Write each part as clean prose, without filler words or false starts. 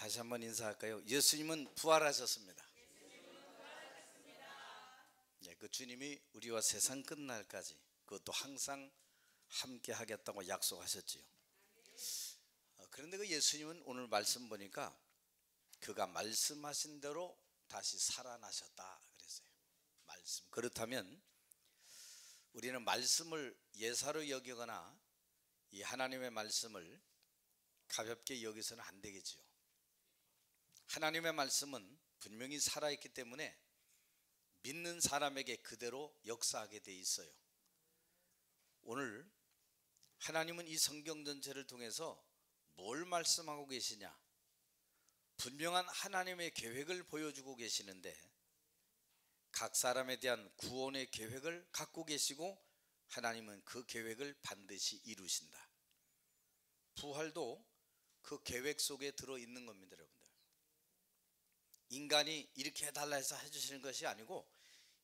다시 한번 인사할까요? 예수님은 부활하셨습니다. 네, 그 주님이 우리와 세상 끝날까지 그것도 항상 함께 하겠다고 약속하셨지요. 그런데 그 예수님은 오늘 말씀 보니까 그가 말씀하신 대로 다시 살아나셨다 그랬어요. 말씀. 그렇다면 우리는 말씀을 예사로 여기거나 이 하나님의 말씀을 가볍게 여기서는 안 되겠지요. 하나님의 말씀은 분명히 살아있기 때문에 믿는 사람에게 그대로 역사하게 돼 있어요. 오늘 하나님은 이 성경 전체를 통해서 뭘 말씀하고 계시냐? 분명한 하나님의 계획을 보여주고 계시는데 각 사람에 대한 구원의 계획을 갖고 계시고 하나님은 그 계획을 반드시 이루신다. 부활도 그 계획 속에 들어있는 겁니다, 여러분들. 인간이 이렇게 해달라 해서 해주시는 것이 아니고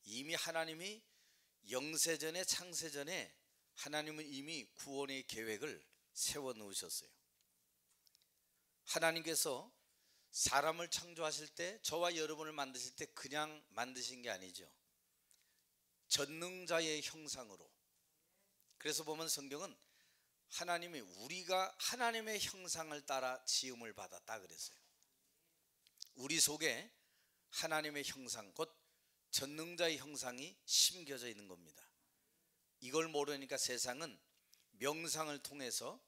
이미 하나님이 영세전에 창세전에 하나님은 이미 구원의 계획을 세워 놓으셨어요. 하나님께서 사람을 창조하실 때 저와 여러분을 만드실 때 그냥 만드신 게 아니죠. 전능자의 형상으로. 그래서 보면 성경은 하나님이 우리가 하나님의 형상을 따라 지음을 받았다 그랬어요. 우리 속에 하나님의 형상 곧 전능자의 형상이 심겨져 있는 겁니다. 이걸 모르니까 세상은 명상을 통해서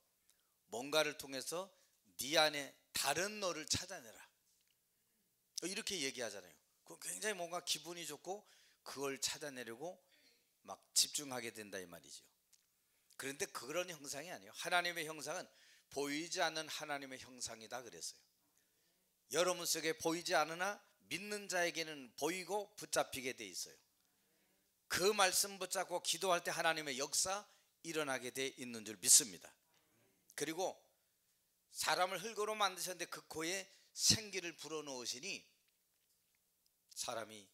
뭔가를 통해서 네 안에 다른 너를 찾아내라 이렇게 얘기하잖아요. 그건 굉장히 뭔가 기분이 좋고 그걸 찾아내려고 막 집중하게 된다 이 말이죠. 그런데 그런 형상이 아니에요. 하나님의 형상은 보이지 않는 하나님의 형상이다 그랬어요. 여러분 속에 보이지 않으나 믿는 자에게는 보이고 붙잡히게 돼 있어요. 그 말씀 붙잡고 기도할 때 하나님의 역사 일어나게 돼 있는 줄 믿습니다. 그리고 사람을 흙으로 만드셨는데 그 코에 생기를 불어넣으시니 사람이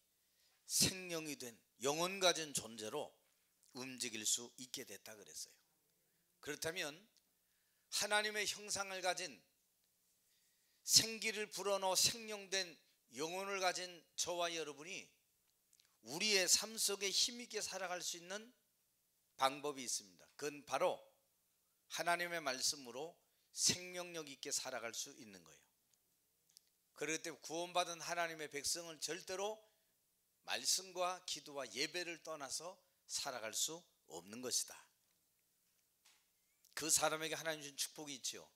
생명이 된 영혼 가진 존재로 움직일 수 있게 됐다 그랬어요. 그렇다면 하나님의 형상을 가진 생기를 불어넣어 생명된 영혼을 가진 저와 여러분이 우리의 삶 속에 힘있게 살아갈 수 있는 방법이 있습니다. 그건 바로 하나님의 말씀으로 생명력 있게 살아갈 수 있는 거예요. 그렇기 때문에 구원받은 하나님의 백성은 절대로 말씀과 기도와 예배를 떠나서 살아갈 수 없는 것이다. 그 사람에게 하나님 주신 축복이 있죠.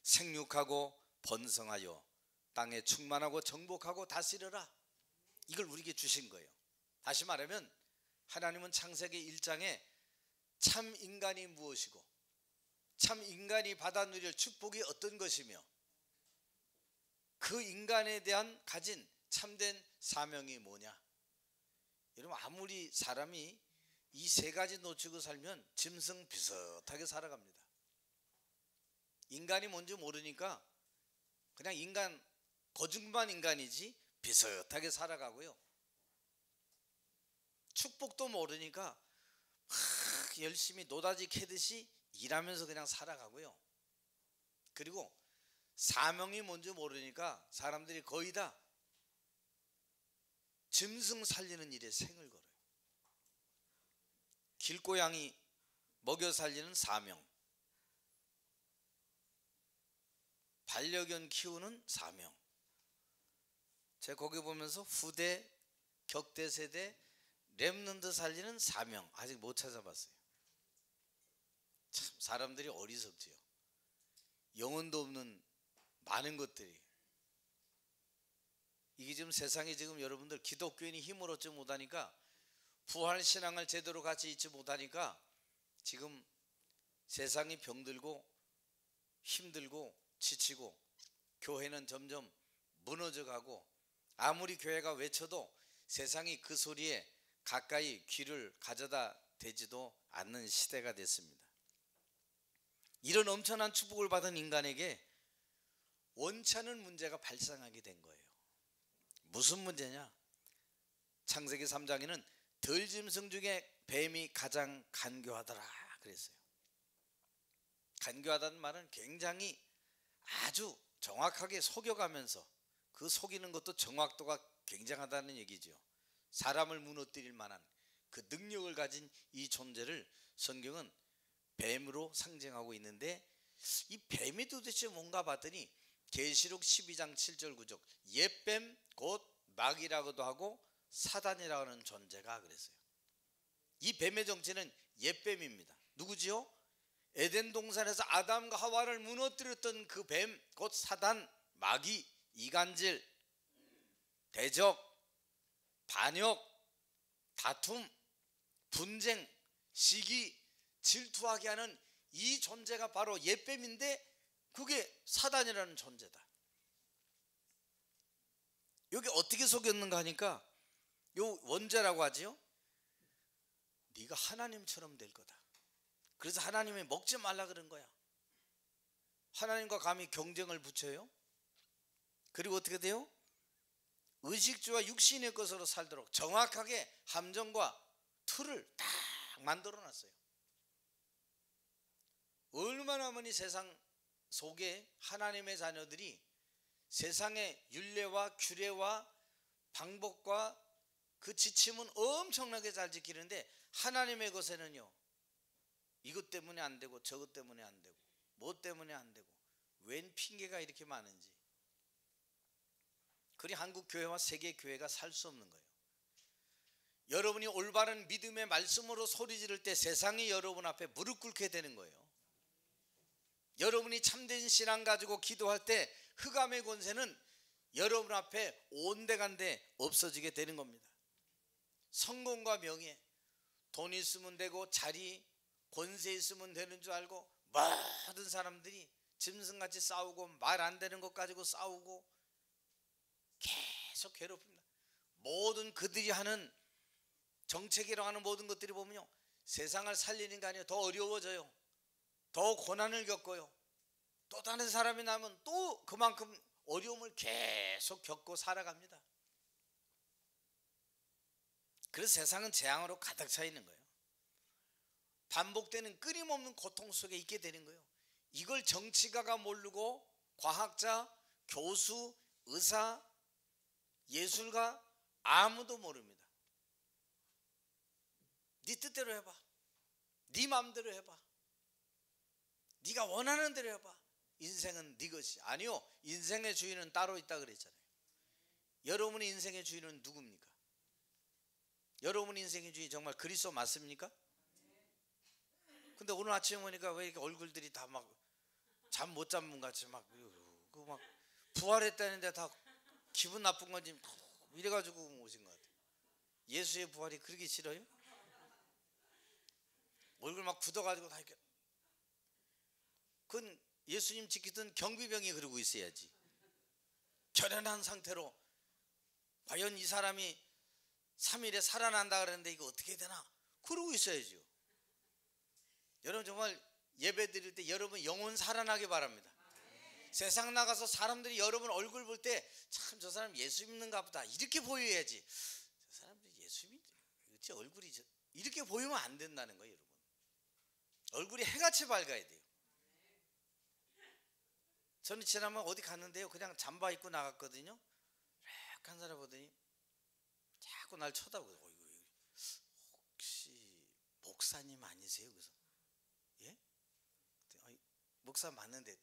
생육하고 번성하여 땅에 충만하고 정복하고 다스리라. 이걸 우리에게 주신 거예요. 다시 말하면 하나님은 창세기 1장에 참 인간이 무엇이고 참 인간이 받아 누릴 축복이 어떤 것이며 그 인간에 대한 가진 참된 사명이 뭐냐. 여러분 아무리 사람이 이 세 가지 놓치고 살면 짐승 비슷하게 살아갑니다. 인간이 뭔지 모르니까 그냥 인간 거중만 인간이지 비슷하게 살아가고요. 축복도 모르니까 열심히 노다지 캐듯이 일하면서 그냥 살아가고요. 그리고 사명이 뭔지 모르니까 사람들이 거의 다 짐승 살리는 일에 생을 걸어요. 길고양이 먹여 살리는 사명, 반려견 키우는 사명. 제가 거기 보면서 후대, 격대 세대, 렘넌트 살리는 사명 아직 못 찾아봤어요. 참 사람들이 어리석지요. 영혼도 없는 많은 것들이. 이게 지금 세상에 지금 여러분들 기독교인이 힘을 얻지 못하니까 부활신앙을 제대로 같이 잊지 못하니까 지금 세상이 병들고 힘들고 지치고 교회는 점점 무너져가고 아무리 교회가 외쳐도 세상이 그 소리에 가까이 귀를 가져다 대지도 않는 시대가 됐습니다. 이런 엄청난 축복을 받은 인간에게 원치 않은 문제가 발생하게 된 거예요. 무슨 문제냐? 창세기 3장에는 들짐승 중에 뱀이 가장 간교하더라 그랬어요. 간교하다는 말은 굉장히 아주 정확하게 속여가면서 그 속이는 것도 정확도가 굉장하다는 얘기죠. 사람을 무너뜨릴 만한 그 능력을 가진 이 존재를 성경은 뱀으로 상징하고 있는데, 이 뱀이 도대체 뭔가 봤더니 계시록 12장 7절 9절 옛뱀 곧 마귀라고도 하고 사단이라고 하는 존재가 그랬어요. 이 뱀의 정체는 옛뱀입니다. 누구지요? 에덴 동산에서 아담과 하와를 무너뜨렸던 그 뱀 곧 사단, 마귀, 이간질, 대적, 반역, 다툼, 분쟁, 시기, 질투하게 하는 이 존재가 바로 옛뱀인데, 그게 사단이라는 존재다. 여기 어떻게 속였는가 하니까 요 원죄라고 하지요. 네가 하나님처럼 될 거다. 그래서 하나님이 먹지 말라 그런 거야. 하나님과 감히 경쟁을 붙여요. 그리고 어떻게 돼요? 의식주와 육신의 것으로 살도록 정확하게 함정과 틀을 딱 만들어 놨어요. 얼마나 많이 세상 속에 하나님의 자녀들이 세상의 율례와 규례와 방법과 그 지침은 엄청나게 잘 지키는데, 하나님의 것에는요, 이것 때문에 안 되고 저것 때문에 안 되고 뭐 때문에 안 되고 웬 핑계가 이렇게 많은지. 그리 한국 교회와 세계 교회가 살 수 없는 거예요. 여러분이 올바른 믿음의 말씀으로 소리 지를 때 세상이 여러분 앞에 무릎 꿇게 되는 거예요. 여러분이 참된 신앙 가지고 기도할 때 흑암의 권세는 여러분 앞에 온데간데 없어지게 되는 겁니다. 성공과 명예, 돈 있으면 되고 자리, 권세 있으면 되는 줄 알고 모든 사람들이 짐승같이 싸우고 말 안 되는 것 가지고 싸우고 계속 괴롭힙니다. 모든 그들이 하는 정책이라고 하는 모든 것들이 보면요, 세상을 살리는 게 아니라 더 어려워져요. 더 고난을 겪어요. 또 다른 사람이 나면 또 그만큼 어려움을 계속 겪고 살아갑니다. 그래서 세상은 재앙으로 가득 차 있는 거예요. 반복되는 끊임없는 고통 속에 있게 되는 거예요. 이걸 정치가가 모르고 과학자, 교수, 의사, 예술가 아무도 모릅니다. 네 뜻대로 해봐. 네 마음대로 해봐. 네가 원하는 대로 해봐. 인생은 네 것이. 아니요, 인생의 주인은 따로 있다 그랬잖아요. 여러분의 인생의 주인은 누굽니까? 여러분 인생의 주인 정말 그리스도 맞습니까? 근데 오늘 아침에 보니까 왜 이렇게 얼굴들이 다 막 잠 못 잔 분 같이 막 부활했다는데 다 기분 나쁜 건지 이래가지고 오신 것 같아요. 예수의 부활이 그렇게 싫어요? 얼굴 막 굳어가지고 다 이렇게. 그건 예수님 지키던 경비병이 그러고 있어야지. 결연한 상태로 과연 이 사람이 3일에 살아난다 그랬는데 이거 어떻게 되나? 그러고 있어야죠. 여러분 정말 예배 드릴 때 여러분 영혼 살아나게 바랍니다. 세상 나가서 사람들이 여러분 얼굴 볼 때 참 저 사람 예수 믿는가 보다 이렇게 보여야지. 저 사람들이 예수 믿지 얼굴이 이렇게 보이면 안 된다는 거예요. 여러분 얼굴이 해같이 밝아야 돼요. 저는 지난번 어디 갔는데요, 그냥 잠바 입고 나갔거든요. 한 사람 보더니 자꾸 날 쳐다보고, 혹시 목사님 아니세요? 그래서 예? 목사 맞는데,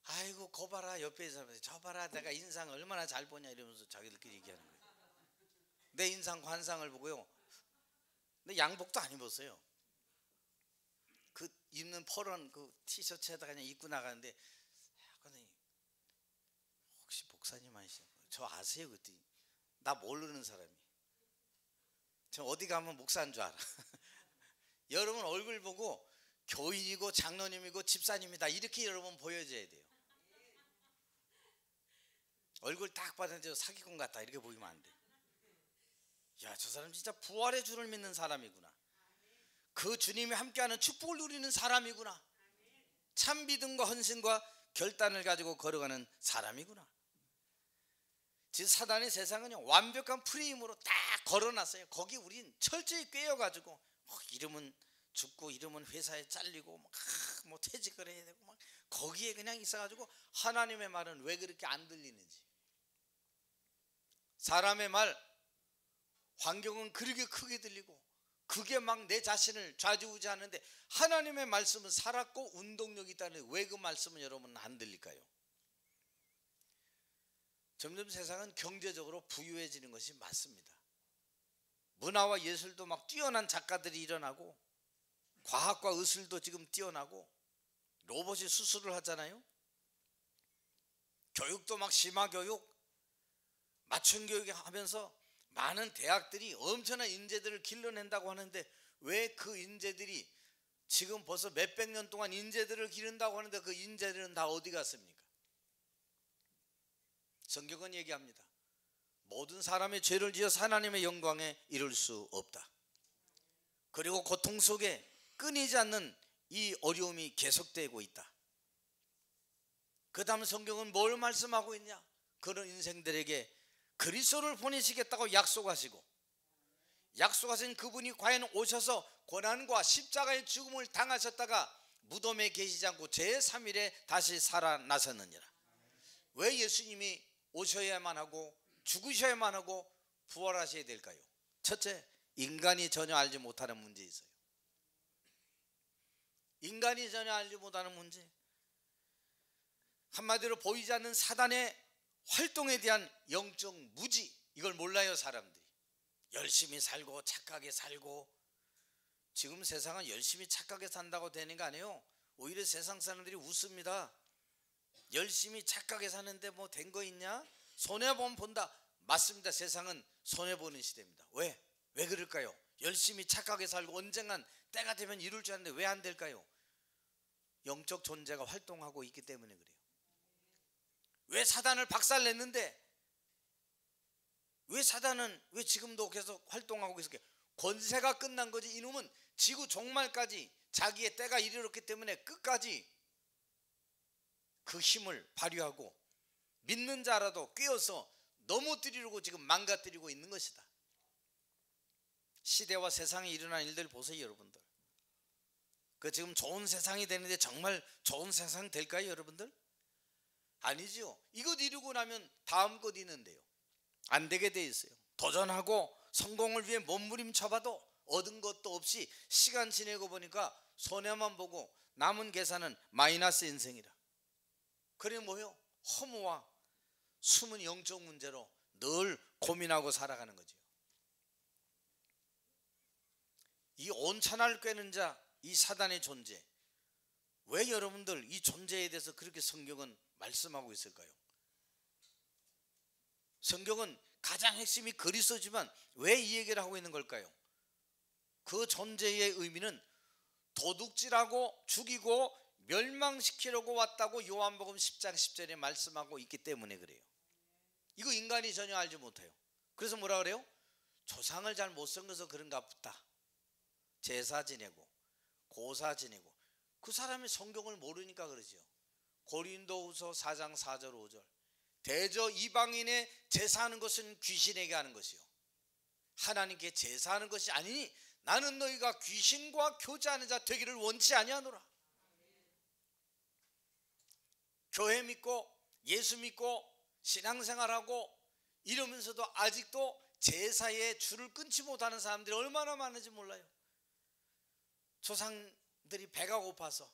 아이고 거 봐라, 옆에 있는 사람이 저 봐라 내가 인상 얼마나 잘 보냐 이러면서 자기들끼리 얘기하는 거예요. 내 인상 관상을 보고요. 근데 양복도 안 입었어요. 그 입는 퍼런 그 티셔츠에다가 그냥 입고 나가는데, 혹시 목사님 아니시죠? 저 아세요? 그랬더니 나 모르는 사람이. 저 어디 가면 목사인 줄 알아. 여러분 얼굴 보고 교인이고 장로님이고 집사님이다 이렇게 여러분 보여줘야 돼요. 얼굴 딱 봤는데 사기꾼 같다 이렇게 보이면 안 돼. 야, 저 사람 진짜 부활의 주를 믿는 사람이구나. 그 주님이 함께하는 축복을 누리는 사람이구나. 참 믿음과 헌신과 결단을 가지고 걸어가는 사람이구나. 지금 사단의 세상은 완벽한 프레임으로 딱 걸어놨어요. 거기 우린 철저히 꿰어가지고 이름은 죽고 이름은 회사에 잘리고 뭐 퇴직을 해야 되고 막 거기에 그냥 있어가지고 하나님의 말은 왜 그렇게 안 들리는지. 사람의 말, 환경은 그렇게 크게 들리고 그게 막 내 자신을 좌지우지하는데 하나님의 말씀은 살았고 운동력이 있다는데 왜 그 말씀은 여러분 안 들릴까요? 점점 세상은 경제적으로 부유해지는 것이 맞습니다. 문화와 예술도 막 뛰어난 작가들이 일어나고 과학과 의술도 지금 뛰어나고 로봇이 수술을 하잖아요. 교육도 막 심화교육, 맞춤교육 하면서 많은 대학들이 엄청난 인재들을 길러낸다고 하는데 왜 그 인재들이 지금 벌써 몇백 년 동안 인재들을 기른다고 하는데 그 인재들은 다 어디 갔습니까? 성경은 얘기합니다. 모든 사람의 죄를 지어서 하나님의 영광에 이룰 수 없다. 그리고 고통 속에 끊이지 않는 이 어려움이 계속되고 있다. 그 다음 성경은 뭘 말씀하고 있냐? 그런 인생들에게 그리스도를 보내시겠다고 약속하시고 약속하신 그분이 과연 오셔서 고난과 십자가의 죽음을 당하셨다가 무덤에 계시지 않고 제3일에 다시 살아나셨느니라. 왜 예수님이 오셔야만 하고 죽으셔야만 하고 부활하셔야 될까요? 첫째, 인간이 전혀 알지 못하는 문제 있어요. 인간이 전혀 알지 못하는 문제, 한마디로 보이지 않는 사단의 활동에 대한 영적 무지, 이걸 몰라요. 사람들이 열심히 살고 착하게 살고, 지금 세상은 열심히 착하게 산다고 되는 거 아니에요. 오히려 세상 사람들이 웃습니다. 열심히 착하게 사는데 뭐 된 거 있냐? 손해보면 본다. 맞습니다. 세상은 손해보는 시대입니다. 왜 그럴까요? 열심히 착하게 살고 언젠간 때가 되면 이룰 줄 아는데 왜 안 될까요? 영적 존재가 활동하고 있기 때문에 그래요. 왜 사단을 박살냈는데 왜 사단은 왜 지금도 계속 활동하고 있을까요? 권세가 끝난 거지. 이놈은 지구 종말까지 자기의 때가 이르렀기 때문에 끝까지 그 힘을 발휘하고 믿는 자라도 꿰어서 넘어뜨리려고 지금 망가뜨리고 있는 것이다. 시대와 세상에 일어난 일들 보세요, 여러분들. 그 지금 좋은 세상이 되는데 정말 좋은 세상 될까요, 여러분들? 아니지요. 이것 이루고 나면 다음 것 있는데요, 안 되게 돼 있어요. 도전하고 성공을 위해 몸부림쳐봐도 얻은 것도 없이 시간 지내고 보니까 손해만 보고 남은 계산은 마이너스 인생이라. 그래 뭐요? 허무와 숨은 영적 문제로 늘 고민하고 살아가는 거죠. 이 온천을 꿰는 자, 이 사단의 존재, 왜 여러분들 이 존재에 대해서 그렇게 성경은 말씀하고 있을까요? 성경은 가장 핵심이 그리스도지만 왜 이 얘기를 하고 있는 걸까요? 그 존재의 의미는 도둑질하고 죽이고 멸망시키려고 왔다고 요한복음 10장 10절에 말씀하고 있기 때문에 그래요. 이거 인간이 전혀 알지 못해요. 그래서 뭐라 그래요? 조상을 잘 못 섬겨서 그런가 보다. 제사 지내고 고사 지내고. 그 사람이 성경을 모르니까 그러죠. 고린도후서 4장 4절 5절, 대저 이방인의 제사하는 것은 귀신에게 하는 것이요 하나님께 제사하는 것이 아니니 나는 너희가 귀신과 교제하는 자 되기를 원치 아니하노라. 교회 믿고 예수 믿고 신앙생활하고 이러면서도 아직도 제사에 줄을 끊지 못하는 사람들이 얼마나 많은지 몰라요. 조상들이 배가 고파서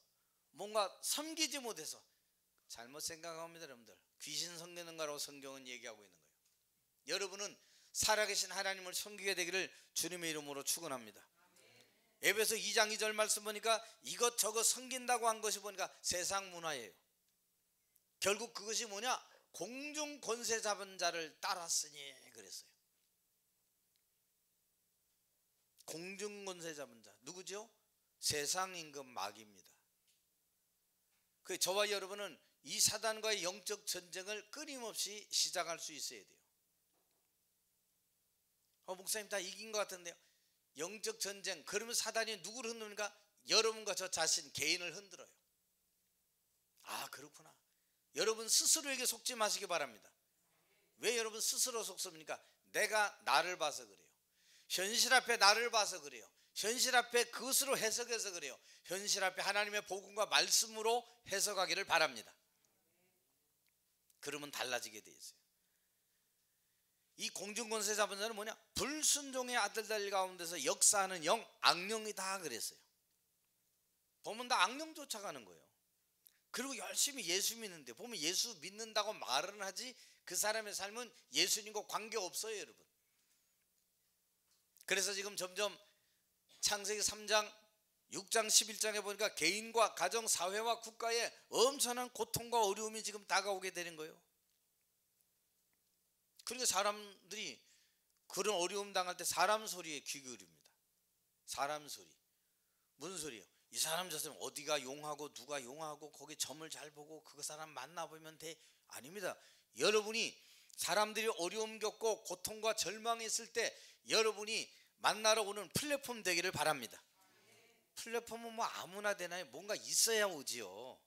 뭔가 섬기지 못해서 잘못 생각합니다. 여러분들, 귀신 섬기는 거라고 성경은 얘기하고 있는 거예요. 여러분은 살아계신 하나님을 섬기게 되기를 주님의 이름으로 축원합니다. 에베소 2장 2절 말씀 보니까 이것저것 섬긴다고 한 것이 보니까 세상 문화예요. 결국 그것이 뭐냐? 공중 권세 잡은 자를 따랐으니 그랬어요. 공중 권세 잡은 자 누구죠? 세상 임금 마귀입니다. 그 저와 여러분은 이 사단과의 영적 전쟁을 끊임없이 시작할 수 있어야 돼요. 목사님 다 이긴 것 같은데요. 영적 전쟁, 그러면 사단이 누구를 흔듭니까? 여러분과 저 자신 개인을 흔들어요. 아, 그렇구나. 여러분 스스로에게 속지 마시기 바랍니다. 왜 여러분 스스로 속습니까? 내가 나를 봐서 그래요. 현실 앞에 나를 봐서 그래요. 현실 앞에 그것으로 해석해서 그래요. 현실 앞에 하나님의 복음과 말씀으로 해석하기를 바랍니다. 그러면 달라지게 돼 있어요. 이 공중권세 잡은 자는 뭐냐? 불순종의 아들들 가운데서 역사하는 영, 악령이다 그랬어요. 보면 다 악령 쫓아가는 거예요. 그리고 열심히 예수 믿는데, 보면 예수 믿는다고 말은 하지 그 사람의 삶은 예수님과 관계없어요, 여러분. 그래서 지금 점점 창세기 3장 6장 11장에 보니까 개인과 가정, 사회와 국가에 엄청난 고통과 어려움이 지금 다가오게 되는 거예요. 그러니까 사람들이 그런 어려움 당할 때 사람 소리에 귀 기울입니다. 사람 소리. 무슨 소리예요? 이 사람 저 사람 어디가 용하고 누가 용하고 거기 점을 잘 보고 그 사람 만나보면 돼. 아닙니다. 여러분이 사람들이 어려움 겪고 고통과 절망이 있을 때 여러분이 만나러 오는 플랫폼 되기를 바랍니다. 플랫폼은 뭐 아무나 되나요? 뭔가 있어야 오지요.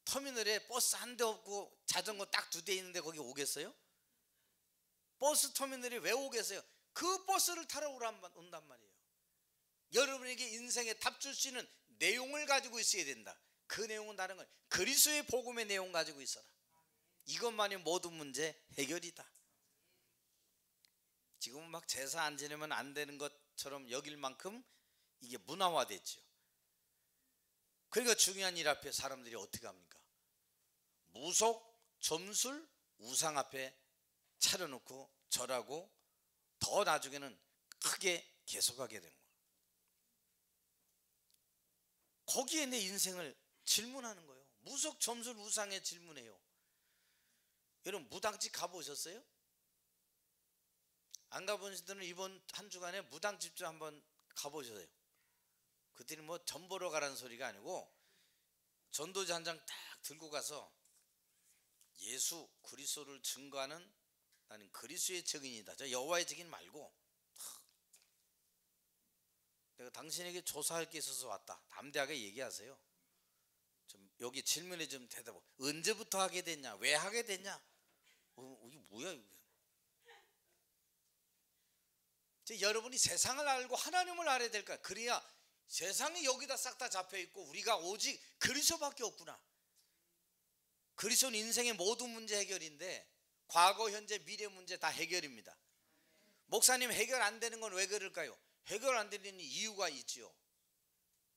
터미널에 버스 한 대 없고 자전거 딱 2대 있는데 거기 오겠어요? 버스 터미널에 왜 오겠어요? 그 버스를 타러 온단 말이에요. 여러분에게 인생에 답 줄 수 있는 내용을 가지고 있어야 된다. 그 내용은 다른 거예요. 그리스도의 복음의 내용 가지고 있어라. 이것만이 모든 문제 해결이다. 지금은 막 제사 안 지내면 안 되는 것처럼 여길 만큼 이게 문화화됐죠. 그러니까 중요한 일 앞에 사람들이 어떻게 합니까? 무속, 점술, 우상 앞에 차려놓고 절하고 더 나중에는 크게 계속하게 된 거예요. 거기에 내 인생을 질문하는 거예요. 무속, 점술, 우상에 질문해요. 여러분 무당집 가보셨어요? 안 가보신 분들은 이번 한 주간에 무당집 좀 한번 가보셨어요. 그때는 뭐 전 보러 가라는 소리가 아니고 전도지 한 장 딱 들고 가서 예수 그리스도를 증거하는 나는 그리스도의 증인이다. 저 여호와의 증인 말고 내가 당신에게 조사할 게 있어서 왔다. 담대하게 얘기하세요. 좀 여기 질문에 좀 대답하고 언제부터 하게 됐냐? 왜 하게 됐냐? 이게 뭐야 이게? 여러분이 세상을 알고 하나님을 알아야 될까? 그래야 세상이 여기다 싹 다 잡혀있고 우리가 오직 그리스도밖에 없구나. 그리스도는 인생의 모든 문제 해결인데 과거, 현재, 미래 문제 다 해결입니다. 목사님 해결 안 되는 건 왜 그럴까요? 해결 안 되는 이유가 있지요.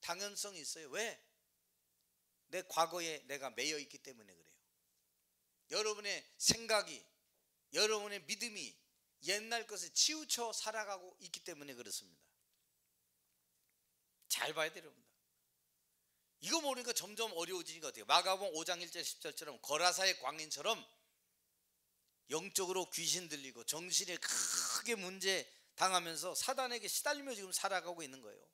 당연성이 있어요. 왜? 내 과거에 내가 매여 있기 때문에 그래요. 여러분의 생각이, 여러분의 믿음이 옛날 것에 치우쳐 살아가고 있기 때문에 그렇습니다. 잘 봐야 돼요, 여러분. 이거 모르니까 점점 어려워지니까 어때요? 마가복음 5장 1절 10절처럼 거라사의 광인처럼 영적으로 귀신 들리고 정신에 크게 문제 당하면서 사단에게 시달리며 지금 살아가고 있는 거예요.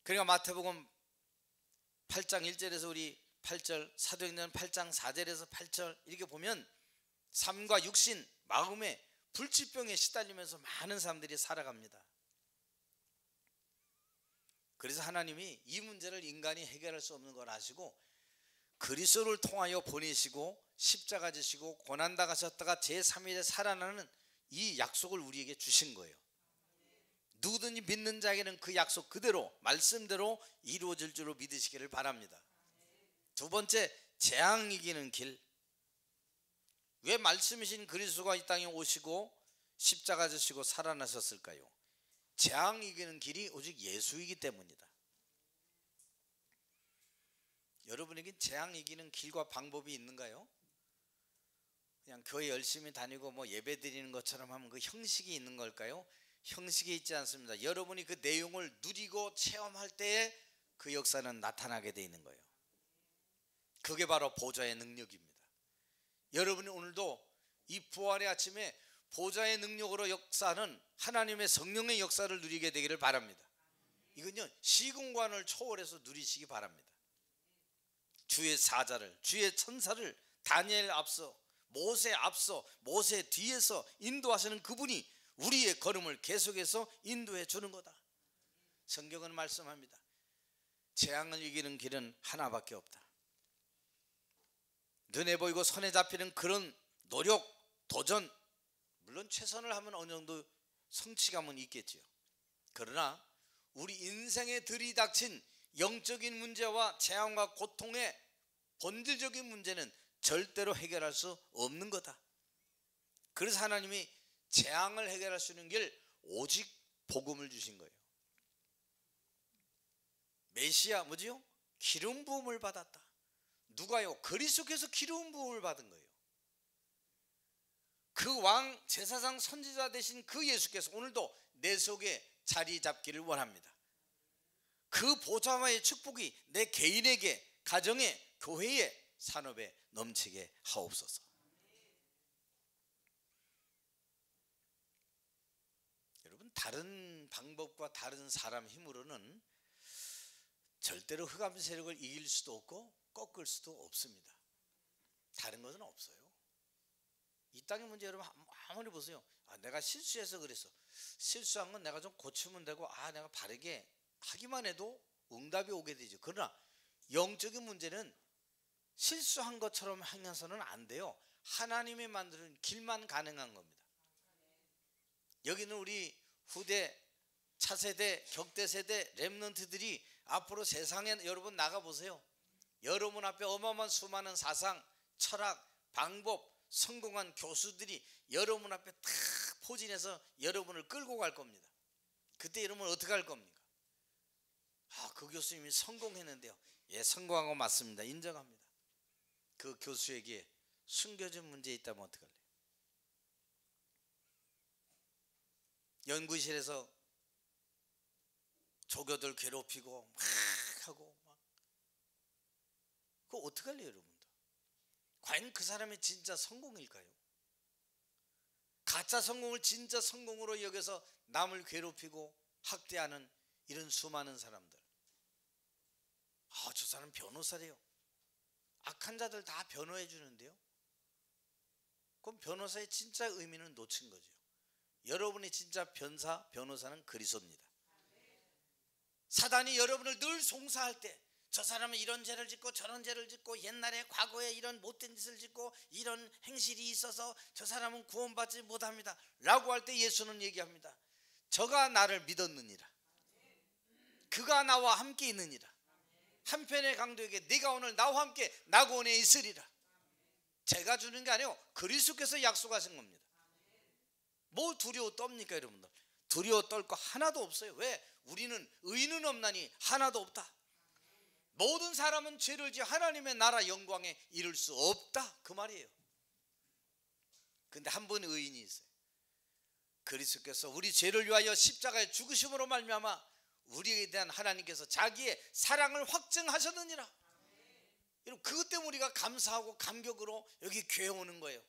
그러니까 마태복음 8장 1절에서 우리 8절, 사도행전 8장 4절에서 8절 이렇게 보면 삶과 육신, 마음에 불치병에 시달리면서 많은 사람들이 살아갑니다. 그래서 하나님이 이 문제를 인간이 해결할 수 없는 걸 아시고 그리스도를 통하여 보내시고 십자가 지시고 고난당하셨다가 제3일에 살아나는 이 약속을 우리에게 주신 거예요. 누구든지 믿는 자에게는 그 약속 그대로 말씀대로 이루어질 줄로 믿으시기를 바랍니다. 두 번째, 재앙 이기는 길. 왜 말씀이신 그리스도가 이 땅에 오시고 십자가 지시고 살아나셨을까요? 재앙 이기는 길이 오직 예수이기 때문이다. 여러분에게 재앙 이기는 길과 방법이 있는가요? 그냥 교회 열심히 다니고 뭐 예배 드리는 것처럼 하면 그 형식이 있는 걸까요? 형식이 있지 않습니다. 여러분이 그 내용을 누리고 체험할 때에 그 역사는 나타나게 돼 있는 거예요. 그게 바로 보좌의 능력입니다. 여러분이 오늘도 이 부활의 아침에 보좌의 능력으로 역사하는 하나님의 성령의 역사를 누리게 되기를 바랍니다. 이건요 시공간을 초월해서 누리시기 바랍니다. 주의 사자를, 주의 천사를 다니엘 앞서, 모세 앞서, 모세 뒤에서 인도하시는 그분이 우리의 걸음을 계속해서 인도해 주는 거다. 성경은 말씀합니다. 재앙을 이기는 길은 하나밖에 없다. 눈에 보이고 손에 잡히는 그런 노력, 도전, 물론 최선을 하면 어느 정도 성취감은 있겠지요. 그러나 우리 인생에 들이닥친 영적인 문제와 재앙과 고통의 본질적인 문제는 절대로 해결할 수 없는 거다. 그래서 하나님이 재앙을 해결할 수 있는 길 오직 복음을 주신 거예요. 메시아 뭐지요? 기름 부음을 받았다. 누가요? 그리스도께서 기름 부음을 받은 거예요. 그 왕 제사장 선지자 되신 그 예수께서 오늘도 내 속에 자리 잡기를 원합니다. 그 보좌와의 축복이 내 개인에게, 가정에, 교회에, 산업에 넘치게 하옵소서. 여러분, 다른 방법과 다른 사람 힘으로는 절대로 흑암 세력을 이길 수도 없고 꺾을 수도 없습니다. 다른 것은 없어요. 이 땅의 문제 여러분 아무리 보세요. 내가 실수해서 그랬어. 실수한 건 내가 좀 고치면 되고 내가 바르게 하기만 해도 응답이 오게 되죠. 그러나 영적인 문제는 실수한 것처럼 행해서는 안 돼요. 하나님이 만드는 길만 가능한 겁니다. 여기는 우리 후대, 차세대, 격대세대, 렘넌트들이 앞으로 세상에 여러분 나가보세요. 여러분 앞에 어마어마한 수많은 사상, 철학, 방법, 성공한 교수들이 여러분 앞에 다 포진해서 여러분을 끌고 갈 겁니다. 그때 여러분 어떻게 할 겁니까? 그 교수님이 성공했는데요. 예, 성공한 거 맞습니다. 인정합니다. 그 교수에게 숨겨진 문제 있다면 어떡할래요? 연구실에서 조교들 괴롭히고 막 하고 막 그거 어떡할래요, 여러분들? 과연 그 사람이 진짜 성공일까요? 가짜 성공을 진짜 성공으로 여겨서 남을 괴롭히고 학대하는 이런 수많은 사람들. 저 사람 변호사래요. 악한 자들 다 변호해 주는데요. 그럼 변호사의 진짜 의미는 놓친 거죠. 여러분의 진짜 변호사는 그리스도입니다. 사단이 여러분을 늘 송사할 때 저 사람은 이런 죄를 짓고 저런 죄를 짓고 옛날에 과거에 이런 못된 짓을 짓고 이런 행실이 있어서 저 사람은 구원받지 못합니다 라고 할 때 예수는 얘기합니다. 저가 나를 믿었느니라. 그가 나와 함께 있느니라. 한편의 강도에게 네가 오늘 나와 함께 낙원에 있으리라. 제가 주는 게 아니에요. 그리스도께서 약속하신 겁니다. 뭐 두려워 떱니까 여러분들? 두려워 떨 거 하나도 없어요. 왜? 우리는 의인은 없나니 하나도 없다. 모든 사람은 죄를 지어 하나님의 나라 영광에 이를 수 없다 그 말이에요. 근데 한 분 의인이 있어요. 그리스도께서 우리 죄를 위하여 십자가에 죽으심으로 말미암아 우리에 대한 하나님께서 자기의 사랑을 확증하셨느니라. 여러분 그것 때문에 우리가 감사하고 감격으로 여기 교회 오는 거예요.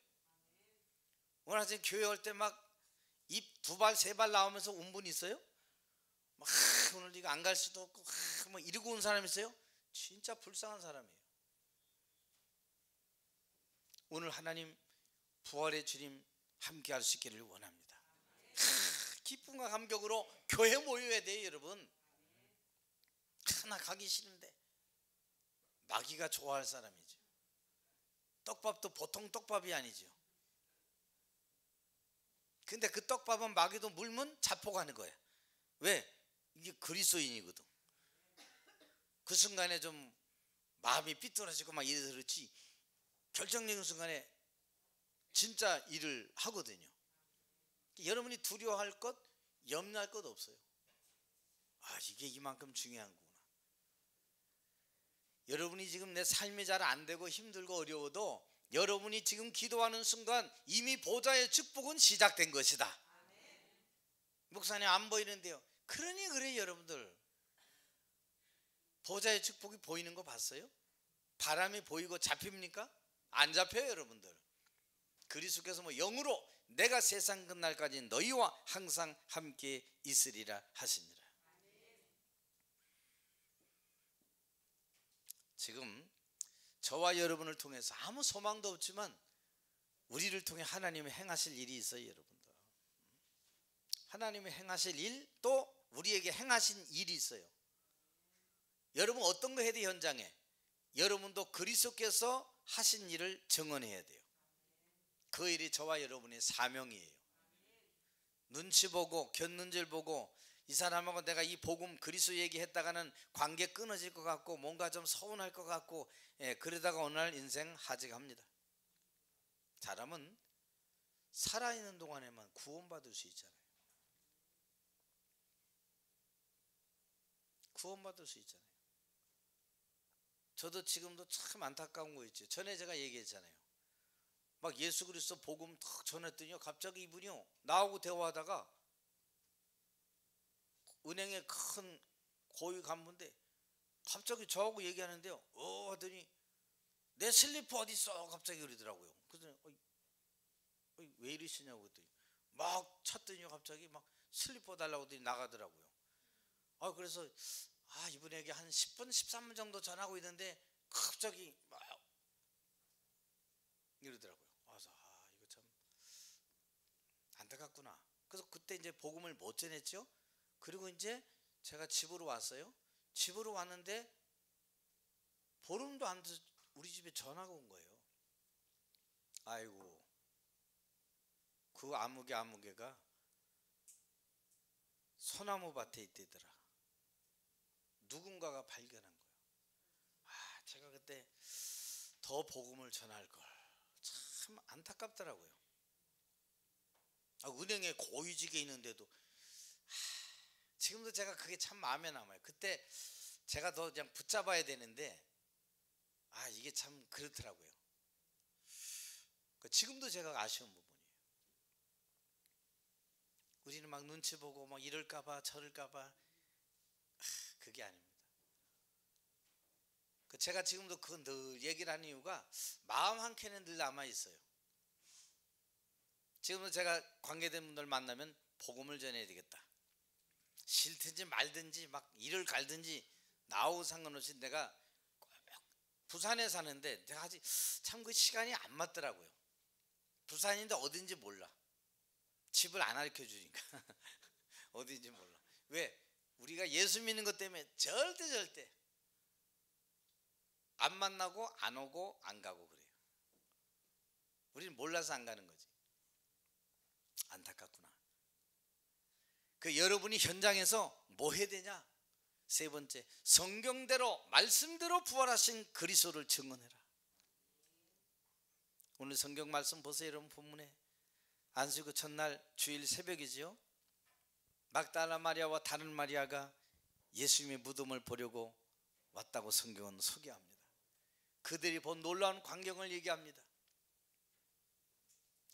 오늘 아침 교회 올 때 막 입 두 발 세 발 나오면서 온 분 있어요? 막 오늘 이거 안 갈 수도 없고 막 이러고 온 사람 있어요? 진짜 불쌍한 사람이에요. 오늘 하나님 부활의 주님 함께 할 수 있기를 원합니다. 기쁨과 감격으로 교회 모여야 돼요 여러분. 하나 가기 싫은데 마귀가 좋아할 사람이죠. 떡밥도 보통 떡밥이 아니죠. 근데 그 떡밥은 마귀도 물면 자폭하는 거야. 왜? 이게 그리스도인이거든. 그 순간에 좀 마음이 삐뚤어지고 막 이래서 그렇지 결정적인 순간에 진짜 일을 하거든요. 여러분이 두려워할 것, 염려할 것 없어요. 이게 이만큼 중요한 거구나. 여러분이 지금 내 삶이 잘 안 되고 힘들고 어려워도 여러분이 지금 기도하는 순간 이미 보좌의 축복은 시작된 것이다. 목사님 안 보이는데요. 그러니 그래요 여러분들. 보좌의 축복이 보이는 거 봤어요? 바람이 보이고 잡힙니까? 안 잡혀요 여러분들. 그리스도께서 영으로 내가 세상 끝날까지 너희와 항상 함께 있으리라 하시니라. 지금 저와 여러분을 통해서 아무 소망도 없지만 우리를 통해 하나님이 행하실 일이 있어요 여러분들. 하나님이 행하실 일, 또 우리에게 행하신 일이 있어요. 여러분 어떤 거 해야 돼요? 현장에 여러분도 그리스도께서 하신 일을 증언해야 돼요. 그 일이 저와 여러분의 사명이에요. 눈치 보고 곁눈질 보고 이 사람하고 내가 이 복음 그리스도 얘기했다가는 관계 끊어질 것 같고 뭔가 좀 서운할 것 같고, 그러다가 어느 날 인생 하직합니다. 사람은 살아있는 동안에만 구원받을 수 있잖아요. 구원받을 수 있잖아요. 저도 지금도 참 안타까운 거 있죠. 전에 제가 얘기했잖아요. 막 예수 그리스도 복음 탁 전했더니요, 갑자기 이분이요 나하고 대화하다가 은행에 큰 고위 간부인데 갑자기 저하고 얘기하는데요, 하더니 내 슬리퍼 어디 있어? 갑자기 그러더라고요. 그래서 왜 이러시냐고 그랬더니 막 찾더니 갑자기 막 슬리퍼 달라고 하더니 나가더라고요. 그래서 이분에게 한 10분 13분 정도 전하고 있는데 갑자기 막 이러더라고요. 그래서 이거 참 안타깝구나. 그래서 그때 이제 복음을 못 전했죠. 그리고 이제 제가 집으로 왔어요. 집으로 왔는데 보름도 안 돼서 우리 집에 전화가 온 거예요. 아이고, 그 아무개가 소나무 밭에 있대더라. 누군가가 발견한 거예요. 제가 그때 더 복음을 전할 걸. 참 안타깝더라고요. 은행에 고위직에 있는데도 지금도 제가 그게 참 마음에 남아요. 그때 제가 더 그냥 붙잡아야 되는데 이게 참 그렇더라고요. 지금도 제가 아쉬운 부분이에요. 우리는 막 눈치 보고 막 이럴까봐 저럴까봐, 그게 아닙니다. 제가 지금도 그건 늘 얘기를 하는 이유가 마음 한켠에 늘 남아있어요. 지금도 제가 관계된 분들 만나면 복음을 전해야 되겠다. 싫든지 말든지 막 이를 갈든지 나하고 상관없이 내가 부산에 사는데 내가 아직 참 그 시간이 안 맞더라고요. 부산인데 어딘지 몰라. 집을 안 가르쳐 주니까 어딘지 몰라. 왜? 우리가 예수 믿는 것 때문에 절대 안 만나고 안 오고 안 가고 그래요. 우리는 몰라서 안 가는 거지. 안타깝구나. 여러분이 현장에서 뭐 해야 되냐? 세 번째, 성경대로 말씀대로 부활하신 그리스도를 증언해라. 오늘 성경 말씀 보세요. 여러분 본문에 안수구 첫날 주일 새벽이지요. 막달라 마리아와 다른 마리아가 예수님의 무덤을 보려고 왔다고 성경은 소개합니다. 그들이 본 놀라운 광경을 얘기합니다.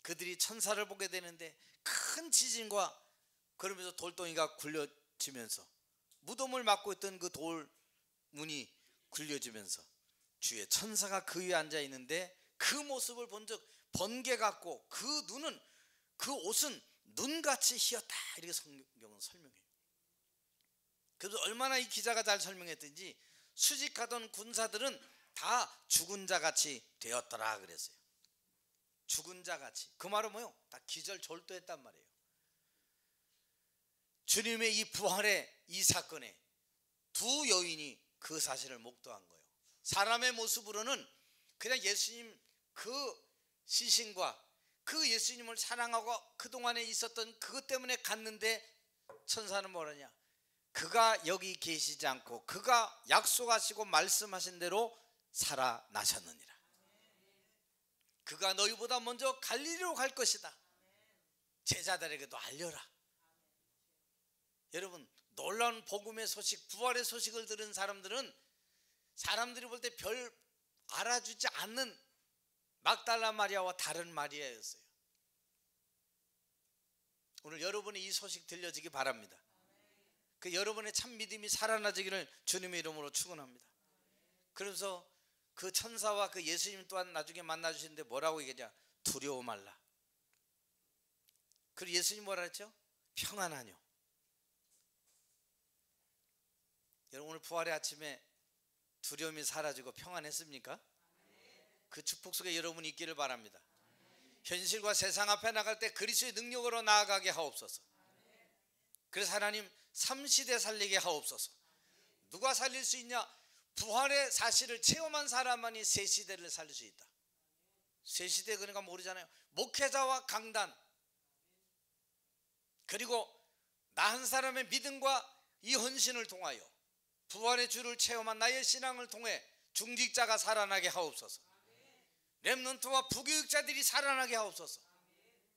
그들이 천사를 보게 되는데 큰 지진과 그러면서 돌덩이가 굴려지면서 무덤을 막고 있던 그 돌문이 굴려지면서 주의 천사가 그 위에 앉아 있는데 그 모습을 본 적 번개 같고 그 눈은, 그 옷은 눈같이 희었다, 이렇게 성경은 설명해요. 그래서 얼마나 이 기자가 잘 설명했든지 수직하던 군사들은 다 죽은 자같이 되었더라 그랬어요. 죽은 자같이. 그 말은 뭐예요? 다 기절졸도했단 말이에요. 주님의 이 부활의 이 사건에 두 여인이 그 사실을 목도한 거예요. 사람의 모습으로는 그냥 예수님 그 시신과 그 예수님을 사랑하고 그동안에 있었던 그것 때문에 갔는데 천사는 뭐라냐? 그가 여기 계시지 않고 그가 약속하시고 말씀하신 대로 살아나셨느니라. 그가 너희보다 먼저 갈릴리로 갈 것이다. 제자들에게도 알려라. 여러분, 놀라운 복음의 소식, 부활의 소식을 들은 사람들은 사람들이 볼 때 별 알아주지 않는 막달라 마리아와 다른 마리아였어요. 오늘 여러분이 이 소식 들려지기 바랍니다. 여러분의 참 믿음이 살아나지기를 주님의 이름으로 축원합니다. 그래서 그 천사와 그 예수님 또한 나중에 만나 주시는데 뭐라고 얘기하냐? 두려워 말라. 그리고 예수님 뭐라 했죠? 평안하뇨. 여러분, 오늘 부활의 아침에 두려움이 사라지고 평안했습니까? 그 축복 속에 여러분이 있기를 바랍니다. 현실과 세상 앞에 나갈 때 그리스도의 능력으로 나아가게 하옵소서. 그래서 하나님 3시대 살리게 하옵소서. 누가 살릴 수 있냐? 부활의 사실을 체험한 사람만이 새 시대를 살릴 수 있다. 새 시대, 그러니까 모르잖아요. 목회자와 강단, 그리고 나 한 사람의 믿음과 이 헌신을 통하여 부활의 주를 체험한 나의 신앙을 통해 중직자가 살아나게 하옵소서. 렘넌트와 부교육자들이 살아나게 하옵소서.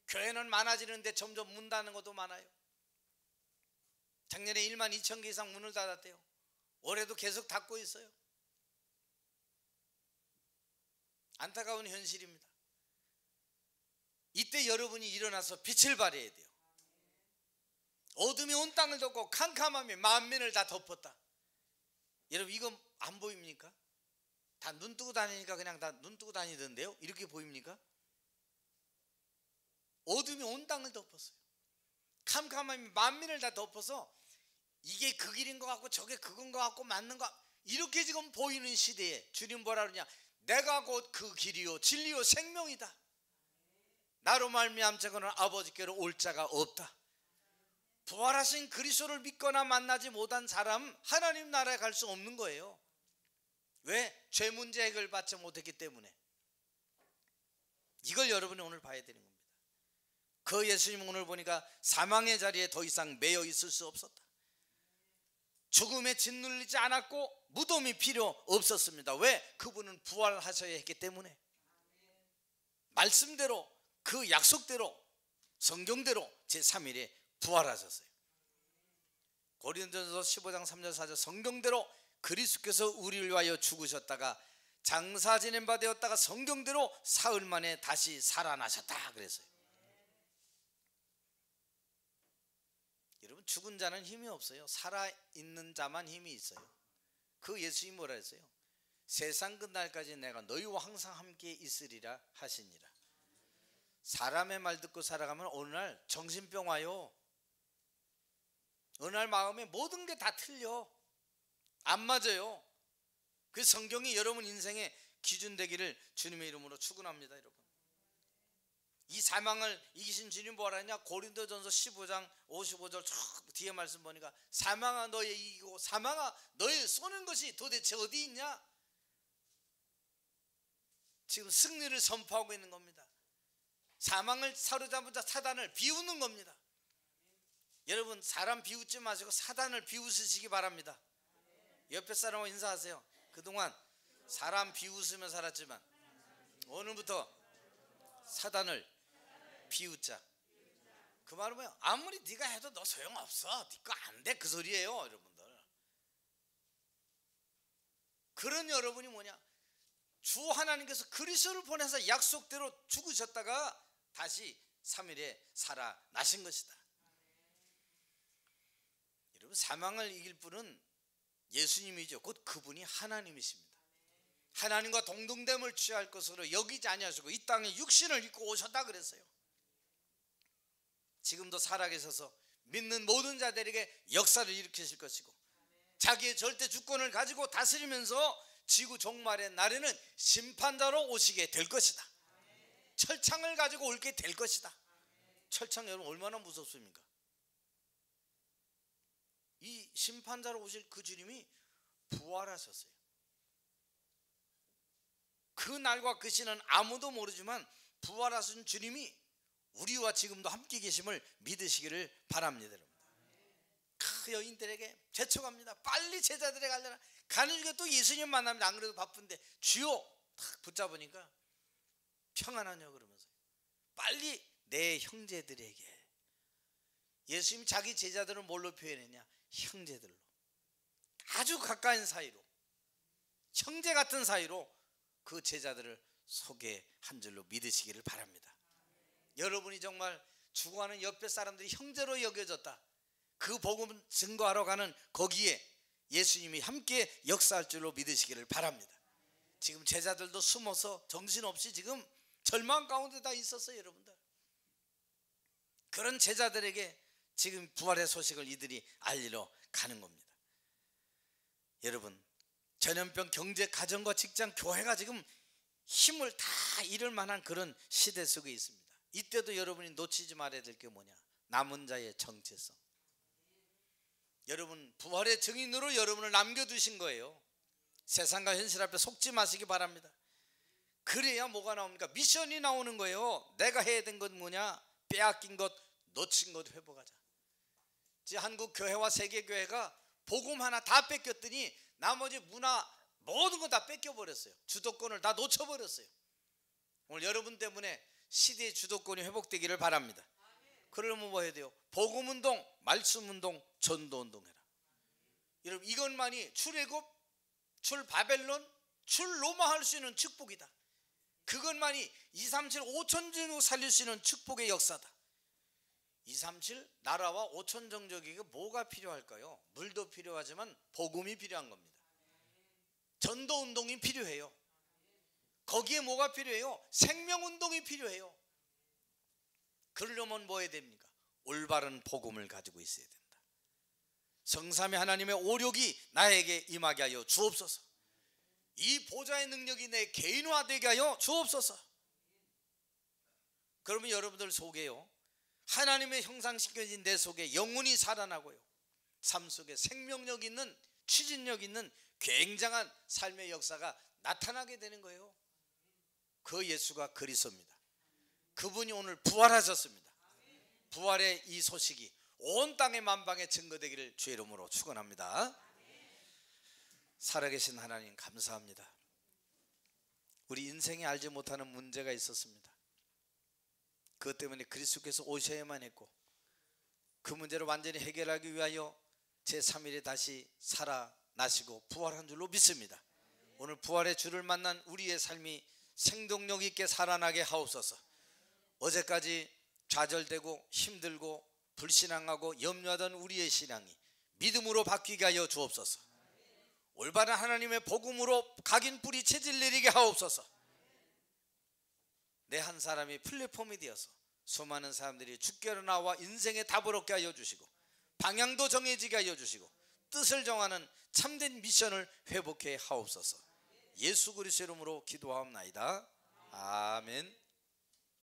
교회는 많아지는데 점점 문 닫는 것도 많아요. 작년에 1만 2천 개 이상 문을 닫았대요. 올해도 계속 닫고 있어요. 안타까운 현실입니다. 이때 여러분이 일어나서 빛을 발해야 돼요. 어둠이 온 땅을 덮고 캄캄함이 만민을 다 덮었다. 여러분 이거 안 보입니까? 다 눈 뜨고 다니니까 그냥 다 눈 뜨고 다니던데요. 이렇게 보입니까? 어둠이 온 땅을 덮었어요. 캄캄함이 만민을 다 덮어서 이게 그 길인 것 같고 저게 그건 것 같고 맞는 것 같고 이렇게 지금 보이는 시대에 주님 뭐라 그러냐? 내가 곧 그 길이요 진리요 생명이다. 나로 말미암 자고는 아버지께로 올 자가 없다. 부활하신 그리스도를 믿거나 만나지 못한 사람 하나님 나라에 갈 수 없는 거예요. 왜? 죄 문제 해결 받지 못했기 때문에. 이걸 여러분이 오늘 봐야 되는 겁니다. 그 예수님 오늘 보니까 사망의 자리에 더 이상 매여 있을 수 없었다. 죽음에 짓눌리지 않았고 무덤이 필요 없었습니다. 왜? 그분은 부활하셔야 했기 때문에. 말씀대로 그 약속대로 성경대로 제3일에 부활하셨어요. 고린도전서 15장 3절 4절 성경대로 그리스도께서 우리를 위하여 죽으셨다가 장사 지낸 바 되었다가 성경대로 사흘 만에 다시 살아나셨다 그랬어요. 여러분 죽은 자는 힘이 없어요. 살아있는 자만 힘이 있어요. 그 예수님이 뭐라 했어요? 세상 끝날까지 내가 너희와 항상 함께 있으리라 하시니라. 사람의 말 듣고 살아가면 어느 날 정신병 와요. 어느 날 마음에 모든 게 다 틀려. 안 맞아요. 그 성경이 여러분 인생의 기준 되기를 주님의 이름으로 축원합니다. 여러분 이 사망을 이기신 주님 뭐라 하냐? 고린도전서 15장 55절 뒤에 말씀 보니까 사망아 너의 이기고 사망아 너의 쏘는 것이 도대체 어디 있냐? 지금 승리를 선포하고 있는 겁니다. 사망을 사로잡은 자 사단을 비우는 겁니다. 여러분 사람 비웃지 마시고 사단을 비웃으시기 바랍니다. 옆에 사람하고 인사하세요. 그동안 사람 비웃으며 살았지만 오늘부터 사단을 비웃자. 그 말은 뭐야? 아무리 네가 해도 너 소용없어. 네 거 안 돼. 그 소리예요 여러분들. 그런 여러분이 뭐냐? 주 하나님께서 그리스도를 보내서 약속대로 죽으셨다가 다시 3일에 살아나신 것이다. 여러분 사망을 이길 분은 예수님이죠. 곧 그분이 하나님이십니다. 하나님과 동등됨을 취할 것으로 여기지 아니하시고 이 땅에 육신을 입고 오셨다 그랬어요. 지금도 살아계셔서 믿는 모든 자들에게 역사를 일으키실 것이고 자기의 절대 주권을 가지고 다스리면서 지구 종말의 날에는 심판자로 오시게 될 것이다. 철창을 가지고 올게 될 것이다. 철창 여러분 얼마나 무섭습니까? 이 심판자로 오실 그 주님이 부활하셨어요. 그 날과 그 시는 아무도 모르지만 부활하신 주님이 우리와 지금도 함께 계심을 믿으시기를 바랍니다. 여러분. 그 여인들에게 재촉합니다. 빨리 제자들에게 가려나. 가는 중에 또 예수님 만납니다. 안 그래도 바쁜데 주여 탁 붙잡으니까 평안하냐 그러면서 빨리 내 형제들에게. 예수님이 자기 제자들을 뭘로 표현했냐? 형제들로. 아주 가까운 사이로 형제 같은 사이로 그 제자들을 소개한 줄로 믿으시기를 바랍니다. 여러분이 정말 죽어가는 옆에 사람들이 형제로 여겨졌다. 그 복음 증거하러 가는 거기에 예수님이 함께 역사할 줄로 믿으시기를 바랍니다. 지금 제자들도 숨어서 정신없이 지금 절망 가운데 다 있었어요. 여러분들 그런 제자들에게 지금 부활의 소식을 이들이 알리러 가는 겁니다. 여러분 전염병, 경제, 가정과 직장, 교회가 지금 힘을 다 잃을 만한 그런 시대 속에 있습니다. 이때도 여러분이 놓치지 말아야 될 게 뭐냐? 남은 자의 정체성. 여러분 부활의 증인으로 여러분을 남겨두신 거예요. 세상과 현실 앞에 속지 마시기 바랍니다. 그래야 뭐가 나옵니까? 미션이 나오는 거예요. 내가 해야 된 건 뭐냐? 빼앗긴 것, 놓친 것 회복하자. 한국 교회와 세계 교회가 복음 하나 다 뺏겼더니 나머지 문화 모든 거 다 뺏겨버렸어요. 주도권을 다 놓쳐버렸어요. 오늘 여러분 때문에 시대의 주도권이 회복되기를 바랍니다. 그러면 뭐 해야 돼요? 복음운동, 말씀운동, 전도운동 해라. 여러분 이것만이 출애굽, 출 바벨론, 출 로마 할 수 있는 축복이다. 그것만이 237 5천 종 살릴 수 있는 축복의 역사다. 237 나라와 5천 종족에게 뭐가 필요할까요? 물도 필요하지만 복음이 필요한 겁니다. 전도운동이 필요해요. 거기에 뭐가 필요해요? 생명운동이 필요해요. 그러려면 뭐 해야 됩니까? 올바른 복음을 가지고 있어야 된다. 성삼위 하나님의 오력이 나에게 임하게 하여 주옵소서. 이 보좌의 능력이 내 개인화되게 하여 주옵소서. 그러면 여러분들 속에요, 하나님의 형상시켜진 내 속에 영혼이 살아나고요, 삶 속에 생명력 있는, 추진력 있는 굉장한 삶의 역사가 나타나게 되는 거예요. 그 예수가 그리스도입니다. 그분이 오늘 부활하셨습니다. 부활의 이 소식이 온 땅의 만방에 증거되기를 주의 이름으로 축원합니다. 살아계신 하나님 감사합니다. 우리 인생에 알지 못하는 문제가 있었습니다. 그것 때문에 그리스도께서 오셔야만 했고, 그 문제를 완전히 해결하기 위하여 제3일에 다시 살아나시고 부활한 줄로 믿습니다. 오늘 부활의 주를 만난 우리의 삶이 생동력 있게 살아나게 하옵소서. 어제까지 좌절되고 힘들고 불신앙하고 염려하던 우리의 신앙이 믿음으로 바뀌게 하여 주옵소서. 올바른 하나님의 복음으로 각인 뿌리 체질 내리게 하옵소서. 내 한 사람이 플랫폼이 되어서 수많은 사람들이 주께로 나와 인생의 답을 얻게 하여 주시고, 방향도 정해지게 하여 주시고, 뜻을 정하는 참된 미션을 회복해 하옵소서. 예수 그리스도 이름으로 기도하옵나이다. 아멘.